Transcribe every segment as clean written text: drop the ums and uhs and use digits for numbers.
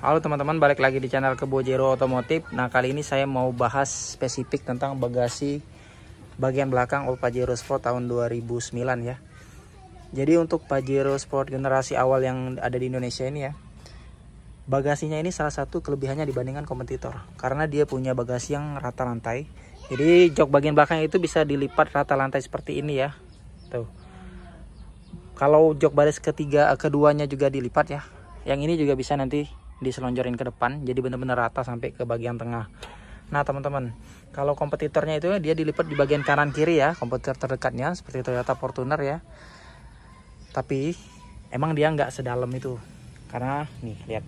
Halo teman-teman, balik lagi di channel Kebojero Otomotif. Nah, kali ini saya mau bahas spesifik tentang bagasi bagian belakang All Pajero Sport tahun 2009 ya. Jadi untuk Pajero Sport generasi awal yang ada di Indonesia ini ya, bagasinya ini salah satu kelebihannya dibandingkan kompetitor, karena dia punya bagasi yang rata lantai. Jadi jok bagian belakang itu bisa dilipat rata lantai seperti ini ya. Tuh. Kalau jok baris keduanya juga dilipat ya. Yang ini juga bisa nanti diselonjorin ke depan, jadi benar-benar rata sampai ke bagian tengah. Nah teman-teman, kalau kompetitornya itu dia dilipat di bagian kanan kiri ya, kompetitor terdekatnya seperti Toyota Fortuner ya. Tapi emang dia nggak sedalam itu, karena nih lihat,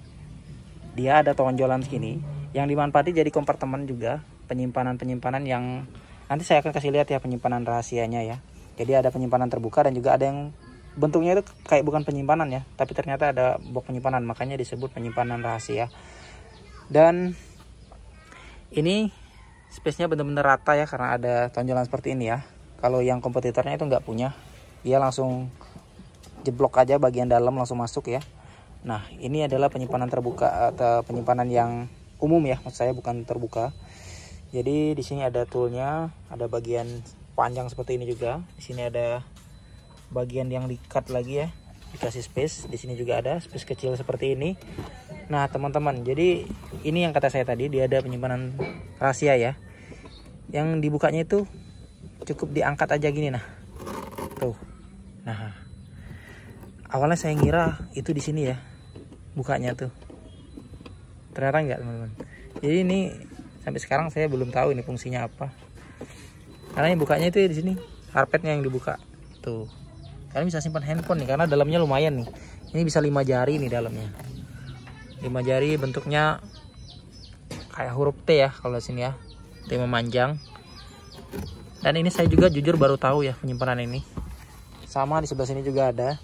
dia ada tonjolan segini yang dimanfaati jadi kompartemen juga, penyimpanan yang nanti saya akan kasih lihat ya, penyimpanan rahasianya ya. Jadi ada penyimpanan terbuka dan juga ada yang bentuknya itu kayak bukan penyimpanan ya, tapi ternyata ada box penyimpanan, makanya disebut penyimpanan rahasia. Dan ini space-nya benar-benar rata ya, karena ada tonjolan seperti ini ya. Kalau yang kompetitornya itu nggak punya, dia langsung jeblok aja bagian dalam langsung masuk ya. Nah, ini adalah penyimpanan terbuka atau penyimpanan yang umum ya, maksud saya bukan terbuka. Jadi di sini ada toolnya, ada bagian panjang seperti ini juga. Di sini ada bagian yang di-cut lagi ya, dikasih space. Di sini juga ada space kecil seperti ini. Nah teman-teman, jadi ini yang kata saya tadi, dia ada penyimpanan rahasia ya. Yang dibukanya itu cukup diangkat aja gini, nah tuh. Nah awalnya saya ngira itu di sini ya bukanya tuh, ternyata enggak teman-teman. Jadi ini sampai sekarang saya belum tahu ini fungsinya apa, karena yang bukanya itu di sini, karpetnya yang dibuka tuh. Kalian bisa simpan handphone nih, karena dalamnya lumayan nih. Ini bisa 5 jari nih dalamnya. 5 jari, bentuknya kayak huruf T ya kalau di sini ya. T memanjang. Dan ini saya juga jujur baru tahu ya penyimpanan ini. Sama di sebelah sini juga ada.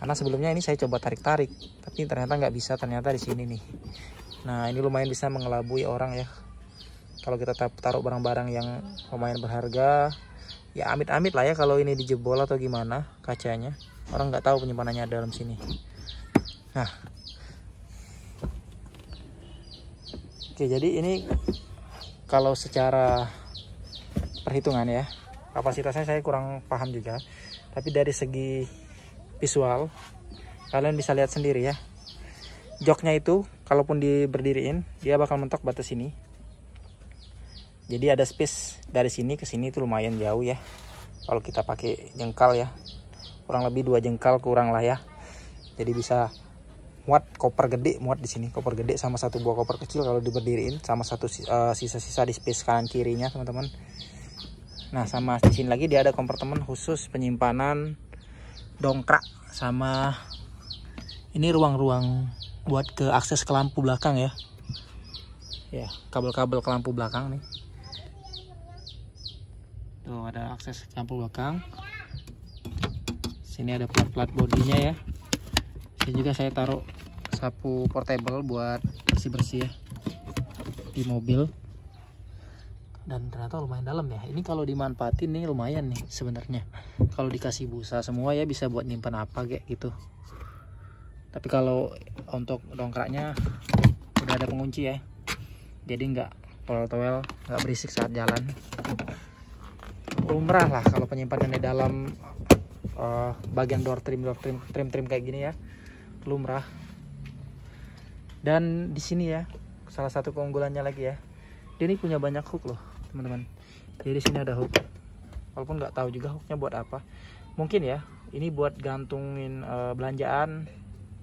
Karena sebelumnya ini saya coba tarik-tarik, tapi ternyata nggak bisa, ternyata di sini nih. Nah, ini lumayan bisa mengelabui orang ya. Kalau kita taruh barang-barang yang lumayan berharga, ya amit-amit lah ya kalau ini dijebol atau gimana kacanya, orang nggak tahu penyimpanannya dalam sini. Nah, oke, jadi ini kalau secara perhitungan ya, kapasitasnya saya kurang paham juga, tapi dari segi visual kalian bisa lihat sendiri ya. Joknya itu kalaupun diberdiriin, dia bakal mentok batas ini. Jadi ada space dari sini ke sini itu lumayan jauh ya. Kalau kita pakai jengkal ya, kurang lebih 2 jengkal kurang lah ya. Jadi bisa muat koper gede, muat di sini koper gede sama satu buah koper kecil kalau diberdiriin, sama satu sisa-sisa di space kanan kirinya teman-teman. Nah, sama di sini lagi dia ada kompartemen khusus penyimpanan dongkrak, sama ini ruang-ruang buat ke akses ke lampu belakang ya. Ya, kabel-kabel ke lampu belakang nih. Tuh ada akses lampu belakang. Sini ada plat bodinya ya. Sini juga saya taruh sapu portable buat bersih-bersih ya di mobil. Dan ternyata lumayan dalam ya. Ini kalau dimanfaatin nih lumayan nih sebenarnya. Kalau dikasih busa semua ya bisa buat nyimpan apa kayak gitu. Tapi kalau untuk dongkraknya udah ada pengunci ya. Jadi nggak towel-towel, nggak berisik saat jalan. Lumrah lah kalau penyimpanan di dalam bagian door trim kayak gini ya, lumrah. Dan di sini ya salah satu keunggulannya lagi ya, dia ini punya banyak hook loh teman-teman. Jadi di sini ada hook, walaupun nggak tahu juga hooknya buat apa. Mungkin ya ini buat gantungin belanjaan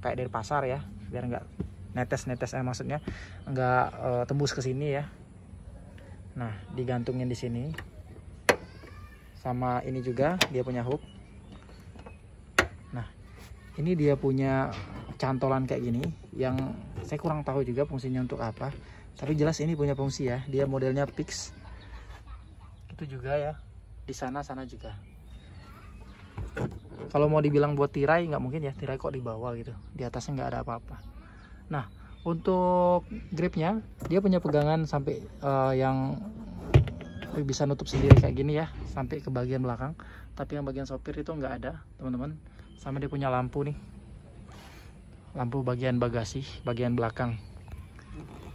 kayak dari pasar ya, biar nggak netes maksudnya nggak tembus ke sini ya. Nah, digantungin di sini. Sama ini juga dia punya hook. Nah, ini dia punya cantolan kayak gini yang saya kurang tahu juga fungsinya untuk apa, tapi jelas ini punya fungsi ya. Dia modelnya fix. Itu juga ya. Di sana juga. Kalau mau dibilang buat tirai nggak mungkin ya, tirai kok di bawah gitu. Di atasnya nggak ada apa-apa. Nah, untuk gripnya dia punya pegangan sampai yang bisa nutup sendiri kayak gini ya, sampai ke bagian belakang. Tapi yang bagian sopir itu nggak ada teman-teman. Sama dia punya lampu nih, lampu bagian bagasi bagian belakang.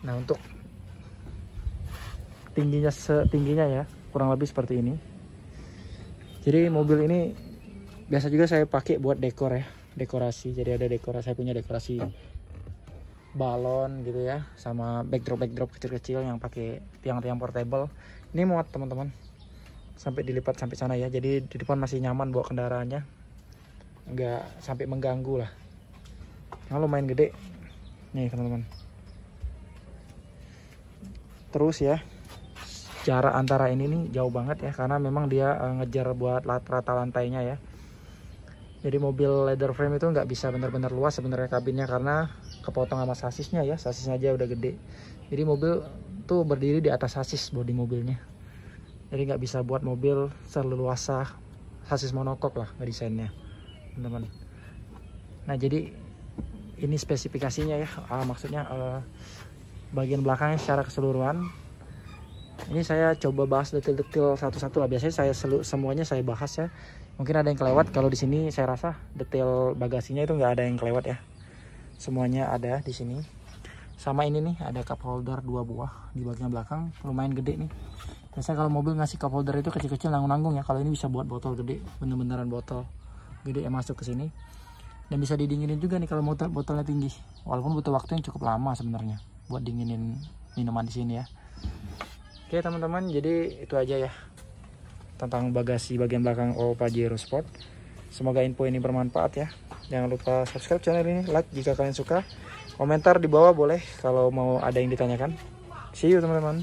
Nah, untuk setingginya ya kurang lebih seperti ini. Jadi mobil ini biasa juga saya pakai buat dekor ya, dekorasi. Jadi ada dekorasi, saya punya dekorasi balon gitu ya, sama backdrop kecil-kecil yang pakai tiang-tiang portable. Ini muat teman-teman, sampai dilipat sampai sana ya. Jadi di depan masih nyaman bawa kendaraannya, nggak sampai mengganggu lah. Nah, lumayan gede nih teman-teman. Terus ya, jarak antara ini nih jauh banget ya, karena memang dia ngejar buat rata lantainya ya. Jadi mobil leather frame itu nggak bisa benar-benar luas sebenarnya kabinnya, karena kepotong sama sasisnya ya. Sasisnya aja udah gede. Jadi mobil tuh berdiri di atas sasis bodi mobilnya. Jadi nggak bisa buat mobil seluasa sasis monokok lah desainnya, teman-teman. Nah, jadi ini spesifikasinya ya, maksudnya bagian belakangnya secara keseluruhan. Ini saya coba bahas detail-detail satu-satu lah. Biasanya saya semuanya saya bahas ya. Mungkin ada yang kelewat. Kalau di sini saya rasa detail bagasinya itu nggak ada yang kelewat ya. Semuanya ada di sini. Sama ini nih, ada cup holder 2 buah di bagian belakang, lumayan gede nih. Biasanya kalau mobil ngasih cup holder itu kecil-kecil nanggung-nanggung ya. Kalau ini bisa buat botol gede, bener-beneran botol gede yang masuk ke sini. Dan bisa didinginin juga nih kalau botolnya tinggi. Walaupun butuh waktu yang cukup lama sebenarnya buat dinginin minuman di sini ya. Oke teman-teman, jadi itu aja ya tentang bagasi bagian belakang Pajero Sport. Semoga info ini bermanfaat ya. Jangan lupa subscribe channel ini, like jika kalian suka, komentar di bawah boleh kalau mau ada yang ditanyakan. See you teman-teman.